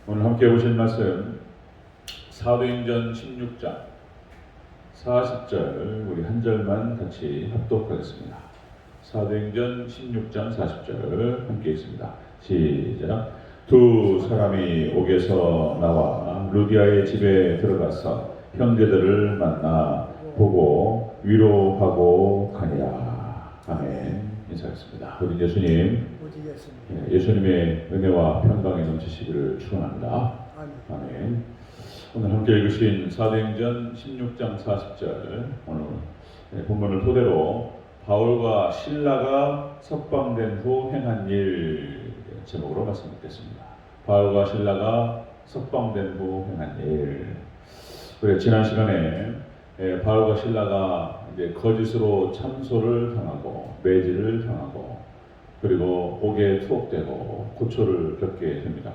오늘 함께 보실 말씀 사도행전 16장 40절 우리 한 절만 같이 합독하겠습니다. 사도행전 16장 40절 함께 읽습니다. 시작. 두 사람이 옥에서 나와 루디아의 집에 들어가서 형제들을 만나 보고 위로하고 가니라. 아멘. 인사하겠습니다. 우리 예수님, 예수님의 은혜와 평강이 넘치시기를 축원합니다. 아멘. 오늘 함께 읽으신 사도행전 16장 40절 오늘 본문을 토대로 바울과 실라가 석방된 후 행한 일 제목으로 말씀 듣겠습니다. 바울과 실라가 석방된 후 행한 일. 우리 지난 시간에 바울과 실라가 이제 거짓으로 참소를 당하고 매질을 당하고 그리고 옥에 투옥되고 고초를 겪게 됩니다.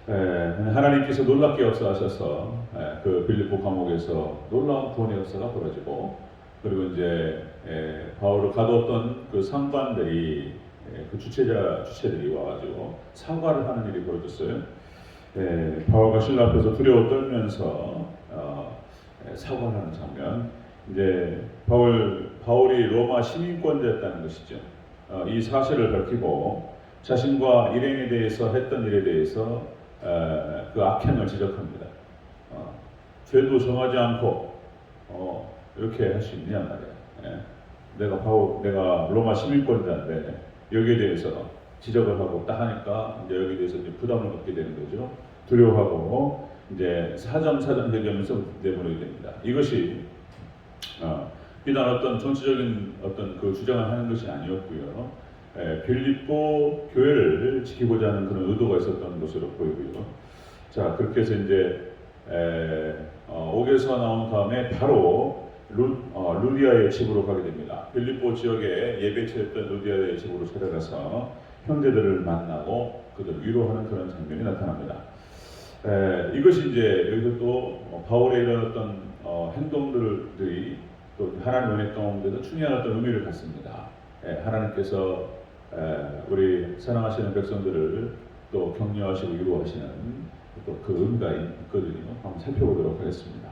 하나님께서 놀랍게 역사하셔서 그 빌립보 감옥에서 놀라운 구원의 역사가 벌어지고 그리고 이제 바울을 가두었던 그 상관들이 그 주체들이 와가지고 사과를 하는 일이 벌어졌어요. 바울과 실라 앞에서 두려워 떨면서 사과를 하는 장면. 이제 바울이 로마 시민권자였다는 것이죠. 이 사실을 밝히고 자신과 일행에 대해서 했던 일에 대해서 그 악행을 지적합니다. 죄도 정하지 않고 이렇게 할 수 있냐 말이야. 내가 로마 시민권자인데 여기에 대해서 지적을 하고 딱 하니까 이제 여기에 대해서 이제 부담을 갖게 되는 거죠. 두려워하고 이제 사정사정 얘기하면서 내보내게 됩니다. 이것이 비단 어떤 정치적인 어떤 그 주장을 하는 것이 아니었고요. 빌립보 교회를 지키고자 하는 그런 의도가 있었던 것으로 보이고요. 자, 그렇게 해서 이제 옥에서 나온 다음에 바로 루디아의 집으로 가게 됩니다. 빌립보 지역에 예배처였던 루디아의 집으로 찾아가서 형제들을 만나고 그들을 위로하는 그런 장면이 나타납니다. 이것이 이제 여기서 또 바울의 이런 어떤 행동들이 또 하나님 은혜 가운데도 중요한 어떤 의미를 갖습니다. 하나님께서 우리 사랑하시는 백성들을 또 격려하시고 위로하시는 또 그 의미가 있거든요. 한번 살펴보도록 하겠습니다.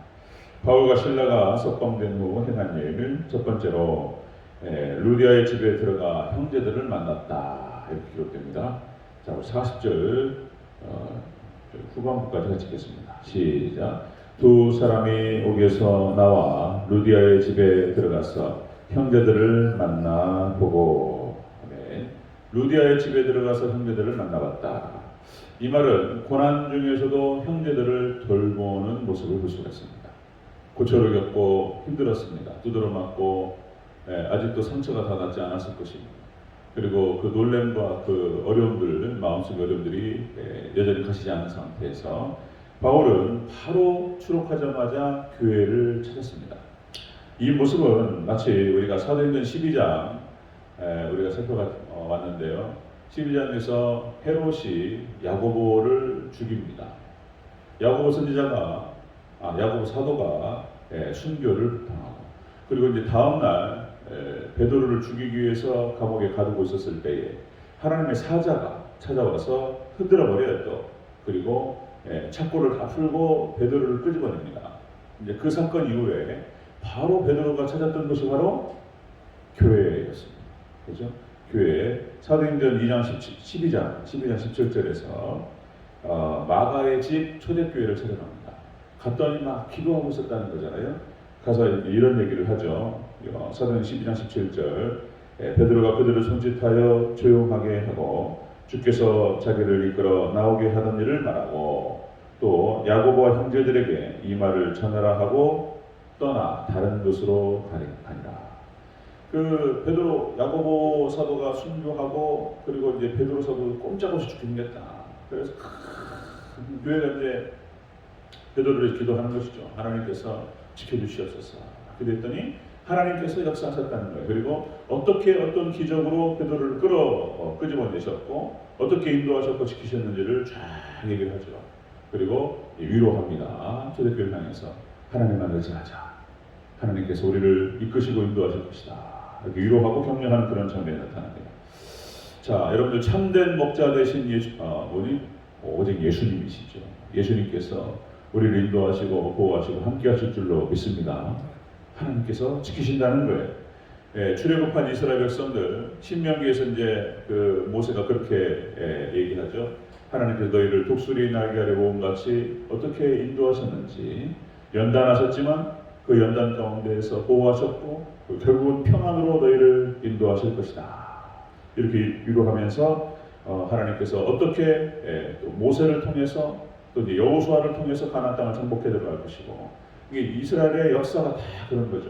바울과 실라가 석방된 후 행한 일, 첫 번째로 루디아의 집에 들어가 형제들을 만났다 이렇게 기록됩니다. 자, 40절 후반부까지 같이 읽겠습니다. 시작. 두 사람이 옥에서 나와 루디아의 집에 들어가서 형제들을 만나 보고. 아멘. 루디아의 집에 들어가서 형제들을 만나봤다. 이 말은 고난 중에서도 형제들을 돌보는 모습을 볼 수가 있습니다. 고초를 겪고 힘들었습니다. 두드러 맞고 아직도 상처가 다 낫지 않았을 것입니다. 그리고 그 놀램과 그 어려움들, 마음속 어려움들이 여전히 가시지 않은 상태에서 바울은 바로 추록하자마자 교회를 찾았습니다. 이 모습은 마치 우리가 사도행전 12장 우리가 살펴왔는데요. 12장에서 헤롯이 야고보를 죽입니다. 야고보 선지자가 야고보 사도가 순교를 당하고 그리고 이제 다음날 베드로를 죽이기 위해서 감옥에 가두고 있었을 때에 하나님의 사자가 찾아와서 흔들어 버려요. 또 그리고 착고를 다 풀고 베드로를 끄집어냅니다. 이제 그 사건 이후에 바로 베드로가 찾았던 것이 바로 교회였습니다. 그렇죠? 교회. 사도행전 12장 17절에서 마가의 집 초대교회를 찾아갑니다. 갔더니 막 기도하고 있었다는 거잖아요. 가서 이런 얘기를 하죠. 사도행전 12장 17절 베드로가 그들을 손짓하여 조용하게 하고 주께서 자기를 이끌어 나오게 하던 일을 말하고 또 야고보와 형제들에게 이 말을 전하라 하고 떠나 다른 곳으로 가니라. 그 베드로 야고보 사도가 순교하고 그리고 이제 베드로 사도 꼼짝없이 죽겠다. 그래서 교회가 이제 베드로를 기도하는 것이죠. 하나님께서 지켜주시옵소서. 그랬더니 하나님께서 역사하셨다는 거예요. 그리고 어떻게 어떤 기적으로 베드로를 끄집어내셨고 어떻게 인도하셨고 지키셨는지를 쫙 얘기를 하죠. 그리고 위로합니다. 초대교회를 향해서 하나님만 의지하자. 하나님께서 우리를 이끄시고 인도하실 것이다. 이렇게 위로하고 격려하는 그런 장면이 나타납니다. 자, 여러분들 참된 목자 되신 오직 예수님이시죠. 예수님께서 우리를 인도하시고 보호하시고 함께하실 줄로 믿습니다. 하나님께서 지키신다는 거예요. 출애굽한 이스라엘 백성들 신명기에서 이제 그 모세가 그렇게 얘기하죠. 하나님께서 너희를 독수리 날개 아래 모음같이 어떻게 인도하셨는지 연단하셨지만 그 연단 가운데에서 보호하셨고 결국은 평안으로 너희를 인도하실 것이다. 이렇게 위로하면서 하나님께서 어떻게 또 모세를 통해서 또 이제 여호수아를 통해서 가나안 땅을 정복해 들어갈 것이고 이게 이스라엘의 역사가 다 그런 거죠.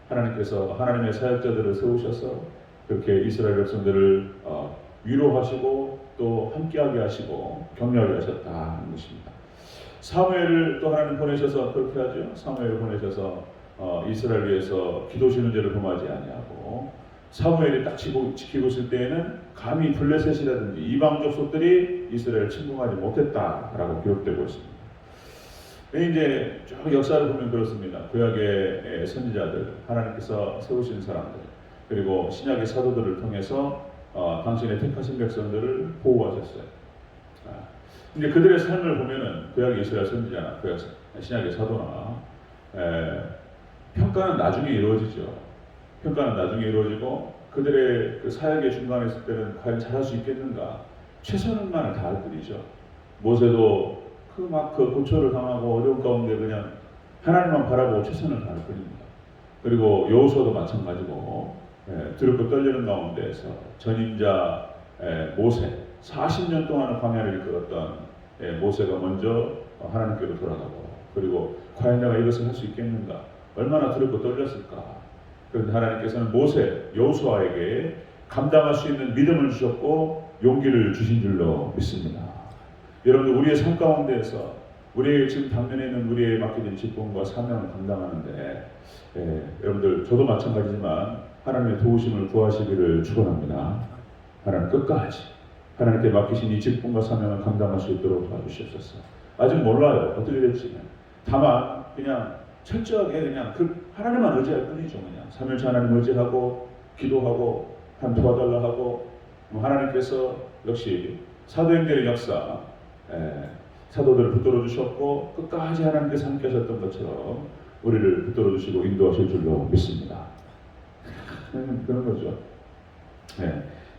하나님께서 하나님의 사역자들을 세우셔서 그렇게 이스라엘 백성들을 위로하시고 또 함께하게 하시고 격려하게 하셨다는 것입니다. 사무엘을 또 하나님 보내셔서 그렇게 하죠. 사무엘을 보내셔서 이스라엘 위해서 기도시는 죄를 범하지 아니하고 사무엘이 딱 지키고 있을 때에는 감히 블레셋이라든지 이방 족속들이 이스라엘을 침공하지 못했다라고 기록되고 있습니다. 이제 쭉 역사를 보면 그렇습니다. 구약의 선지자들, 하나님께서 세우신 사람들, 그리고 신약의 사도들을 통해서 당신의 택하신 백성들을 보호하셨어요. 이제 그들의 삶을 보면은 구약의 이스라엘 선지자나 구약 신약의 사도나 평가는 나중에 이루어지죠. 평가는 나중에 이루어지고 그들의 그 사역의 중간에 있을 때는 과연 잘할 수 있겠는가? 최선만을 다할 뿐이죠. 모세도 그 고초를 당하고 어려운 가운데 그냥 하나님만 바라보고 최선을 다할 뿐입니다. 그리고 여호수아도 마찬가지고 두렵고 떨리는 가운데에서 전임자 모세 40년 동안 광야를 이끌었던 모세가 먼저 하나님께로 돌아가고 그리고 과연 내가 이것을 할 수 있겠는가? 얼마나 두렵고 떨렸을까? 그런데 하나님께서는 모세, 여호수아에게 감당할 수 있는 믿음을 주셨고 용기를 주신 줄로 믿습니다. 여러분들 우리의 삶 가운데에서 우리의 지금 당면에 있는 우리의 맡겨진 직분과 사명을 감당하는데 여러분들 저도 마찬가지지만 하나님의 도우심을 구하시기를 축원합니다. 하나님 끝까지 하나님께 맡기신 이 직분과 사명을 감당할 수 있도록 도와주시옵소서. 아직 몰라요. 어떻게 될지. 다만 그냥 철저하게 그냥 그 하나님만 의지할 뿐이죠. 그냥 삼일째 하나님 의지하고 기도하고 한 도와달라 하고 하나님께서 역시 사도행전의 역사 사도들을 붙들어 주셨고 끝까지 하나님께서 함께 하셨던 것처럼 우리를 붙들어 주시고 인도하실 줄로 믿습니다. 그런 거죠.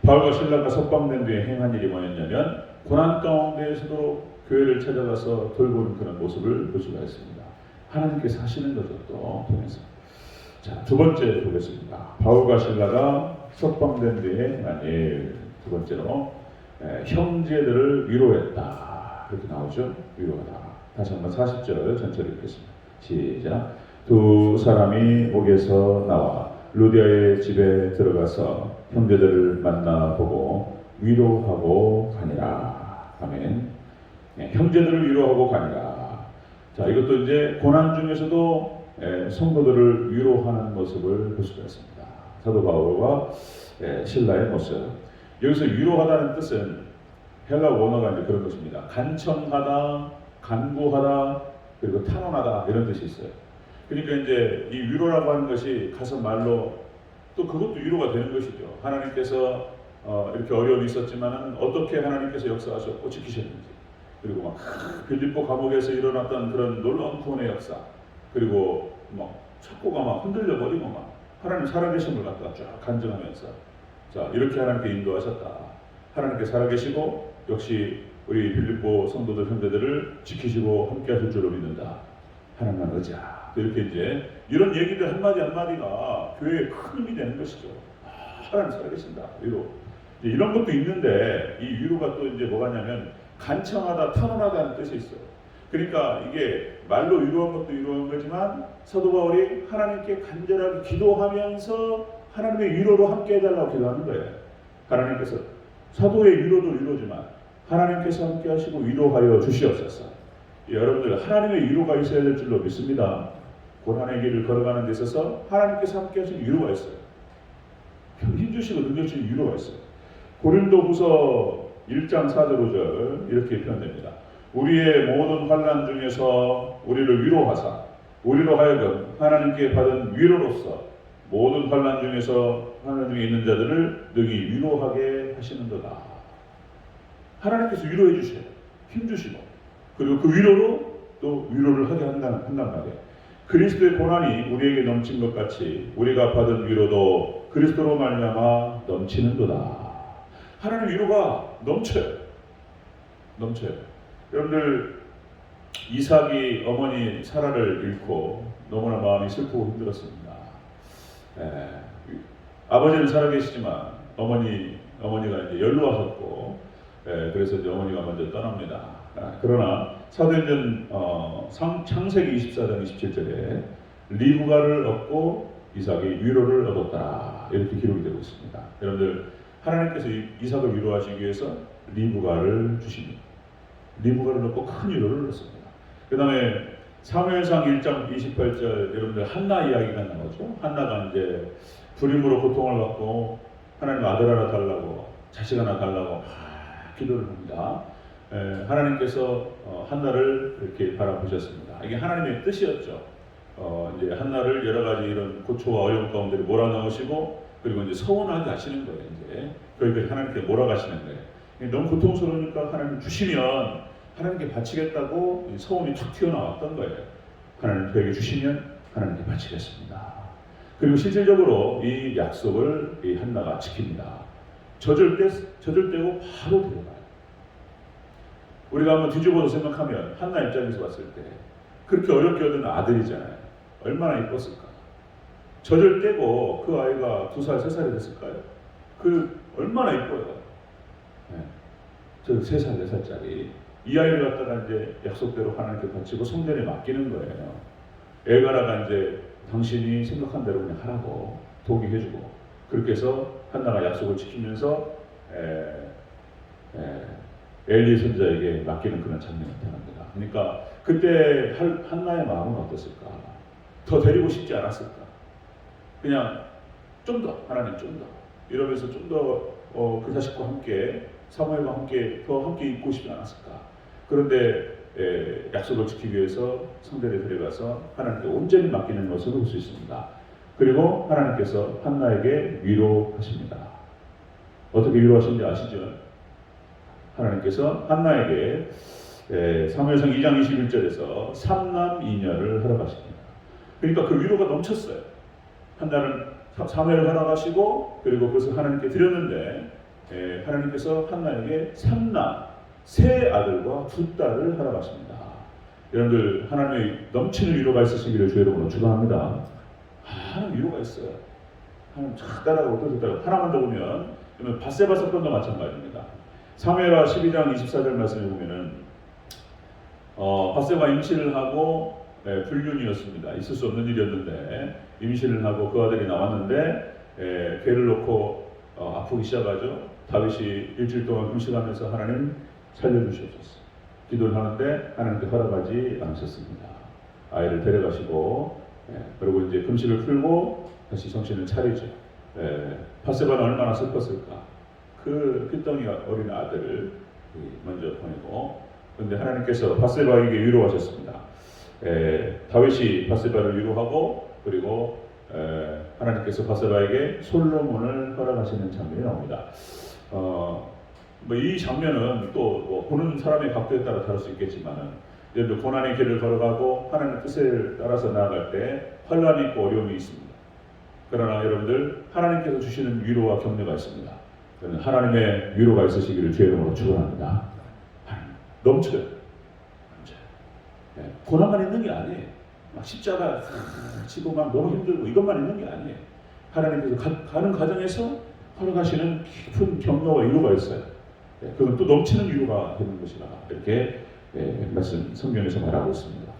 바울과 신라가 석방된 뒤에 행한 일이 뭐였냐면 고난 가운데에서도 교회를 찾아가서 돌보는 그런 모습을 볼 수가 있습니다. 하나님께서 하시는 거죠. 또 통해서. 자, 두 번째 보겠습니다. 바울과 신라가 석방된 뒤에 행한 일. 두 번째로 형제들을 위로했다. 이렇게 나오죠. 위로하다. 다시 한번 40절 전체를 읽겠습니다. 시작. 두 사람이 옥에서 나와 루디아의 집에 들어가서 형제들을 만나보고 위로하고 가니라. 아멘. 형제들을 위로하고 가니라. 자, 이것도 이제 고난 중에서도 성도들을 위로하는 모습을 볼 수가 있습니다. 사도 바울과 신라의 모습. 여기서 위로하다는 뜻은 헬라 원어가 이제 그런 것입니다. 간청하다, 간구하다, 그리고 탄원하다 이런 뜻이 있어요. 그러니까 이제 이 위로라고 하는 것이 가서 말로 또 그것도 위로가 되는 것이죠. 하나님께서 이렇게 어려움이 있었지만은 어떻게 하나님께서 역사하셨고 지키셨는지. 그리고 막 빌립보 감옥에서 일어났던 그런 놀라운 구원의 역사, 그리고 막 척고가 막 흔들려 버리고 막 하나님 살아계심을 갖다가 쫙 간증하면서 자 이렇게 하나님께 인도하셨다. 하나님께 살아계시고 역시 우리 빌립보 성도들 형제들을 지키시고 함께하실 줄로 믿는다. 하나님만 의지하. 이렇게 이제 이런 얘기들 한마디 한마디가 교회에 큰 힘이 되는 것이죠. 하나님 살아계신다. 위로. 이런 것도 있는데 이 위로가 또 이제 뭐가냐면 간청하다, 탄원하다는 뜻이 있어요. 그러니까 이게 말로 위로한 것도 위로한 거지만 사도 바울이 하나님께 간절하게 기도하면서 하나님의 위로로 함께 해달라고 기도하는 거예요. 하나님께서 사도의 위로도 위로지만 하나님께서 함께 하시고 위로하여 주시옵소서. 여러분들 하나님의 위로가 있어야 될 줄로 믿습니다. 고난의 길을 걸어가는 데 있어서 하나님께서 함께 하신 위로가 있어요. 힘주시고 능력주신 위로가 있어요. 고린도후서 1장 4절 5절 이렇게 표현됩니다. 우리의 모든 환난 중에서 우리를 위로하사 우리로 하여금 하나님께 받은 위로로서 모든 환난 중에서 환난 중에 있는 자들을 능히 위로하게 하시는도다. 하나님께서 위로해 주셔요. 힘주시고 그리고 그 위로로 또 위로를 하게 한단 말이에요. 그리스도의 고난이 우리에게 넘친 것 같이 우리가 받은 위로도 그리스도로 말미암아 넘치는도다. 하나님의 위로가 넘쳐요. 여러분들 이삭이 어머니 사라를 잃고 너무나 마음이 슬프고 힘들었습니다. 아버지는 살아계시지만 어머니가 이제 연로하셨고 그래서 이제 어머니가 먼저 떠납니다. 그러나 사도행전 창세기 24장 27절에 리브가를 얻고 이삭이 위로를 얻었다 이렇게 기록이 되고 있습니다. 여러분들 하나님께서 이삭을 위로하시기 위해서 리브가를 주십니다. 리브가를 얻고 큰 위로를 얻습니다. 그 다음에 사무엘상 1장 28절 여러분들 한나 이야기가 나오죠. 한나가 이제 불임으로 고통을 받고 하나님 아들 하나 달라고 자식 하나 달라고 기도를 합니다. 하나님께서 한나를 이렇게 바라보셨습니다. 이게 하나님의 뜻이었죠. 이제 한나를 여러 가지 이런 고초와 어려움 가운데 몰아넣으시고 그리고 이제 서원하게 하시는 거예요. 이제 그러니까 하나님께 몰아가시는 거예요. 너무 고통스러우니까 하나님 주시면 하나님께 바치겠다고 서원이 툭 튀어나왔던 거예요. 하나님 저에게 주시면 하나님께 바치겠습니다. 그리고 실질적으로 이 약속을 이 한나가 지킵니다. 젖을 떼고 바로 들어가요. 우리가 한번 뒤집어서 생각하면 한나 입장에서 봤을 때 그렇게 어렵게 얻은 아들이잖아요. 얼마나 이뻤을까. 젖을 떼고 그 아이가 2살, 3살이 됐을까요? 그 얼마나 이뻐요. 저 3살, 4살짜리 이 아이를 갖다가 이제 약속대로 하나님께 바치고 성전에 맡기는 거예요. 엘가나가 이제 당신이 생각한 대로 그냥 하라고 동의해주고 그렇게 해서 한나가 약속을 지키면서 엘리 선자에게 맡기는 그런 장면이 나타납니다. 그러니까 그때 한나의 마음은 어땠을까? 더 데리고 싶지 않았을까? 그냥 좀 더 하나님 좀 더 이러면서 좀 더 그 자식과 함께 사무엘과 함께 더 함께 있고 싶지 않았을까? 그런데 약속을 지키기 위해서 성전에 들어가서 하나님께 온전히 맡기는 것을 볼 수 있습니다. 그리고 하나님께서 한나에게 위로하십니다. 어떻게 위로하시는지 아시죠? 하나님께서 한나에게 사무엘상 2장 21절에서 3남 2녀를 허락하십니다. 그러니까 그 위로가 넘쳤어요. 한나는 사무엘을 허락하시고 그리고 그것을 하나님께 드렸는데 하나님께서 한나에게 3남 3 아들과 2 딸을 허락하십니다. 여러분들 하나님의 넘치는 위로가 있으시기를 주의 이름으로 축원합니다. 하나님 위로가 있어요. 하나님 작다라고 어떠셨다고 하나만 더 보면 바세바 사건도 마찬가지입니다. 사무엘하 12장 24절 말씀에 보면은 바세바 임신을 하고 불륜이었습니다. 있을 수 없는 일이었는데 임신을 하고 그 아들이 나왔는데 배를 놓고 아프기 시작하죠. 다윗이 일주일 동안 금식하면서 하나님 살려주시옵소서 기도를 하는데 하나님께 허락하지 않으셨습니다. 아이를 데려가시고 그리고 이제 금식을 풀고 다시 정신을 차리죠. 바세바는 얼마나 슬펐을까. 그 핏덩이 어린 아들을 먼저 보내고 그런데 하나님께서 바세바에게 위로하셨습니다. 다윗이 바세바를 위로하고 그리고 하나님께서 바세바에게 솔로몬을 허락하시는 장면이 나옵니다. 이 장면은 또 보는 사람의 각도에 따라 다를 수 있겠지만 여러분 고난의 길을 걸어가고 하나님의 뜻을 따라서 나아갈 때 환란이 있고 어려움이 있습니다. 그러나 여러분들 하나님께서 주시는 위로와 격려가 있습니다. 하나님의 위로가 있으시기를 주의 이름으로 축원합니다. 넘쳐요. 고난만 있는 게 아니에요. 막 십자가 지고 막 너무 힘들고 이것만 있는 게 아니에요. 하나님께서 가는 과정에서 허락하시는 깊은 격려와 위로가 있어요. 그건 또 넘치는 위로가 되는 것이라 이렇게 말씀 성경에서 말하고 있습니다.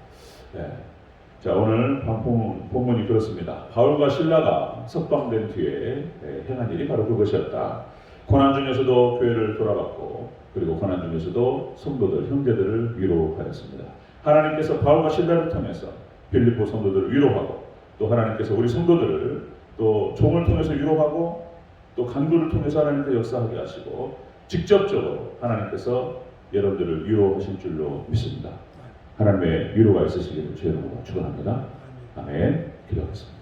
자, 오늘 본문이 그렇습니다. 바울과 실라가 석방된 뒤에 행한 일이 바로 그것이었다. 고난 중에서도 교회를 돌아봤고 그리고 고난 중에서도 성도들, 형제들을 위로하였습니다. 하나님께서 바울과 실라를 통해서 빌립보 성도들을 위로하고 또 하나님께서 우리 성도들을 또 종을 통해서 위로하고 또 간구를 통해서 하나님께서 역사하게 하시고 직접적으로 하나님께서 여러분들을 위로하실 줄로 믿습니다. 하나님의 위로가 있으시기를 주의 이름으로 축원합니다. 아멘. 기도하겠습니다.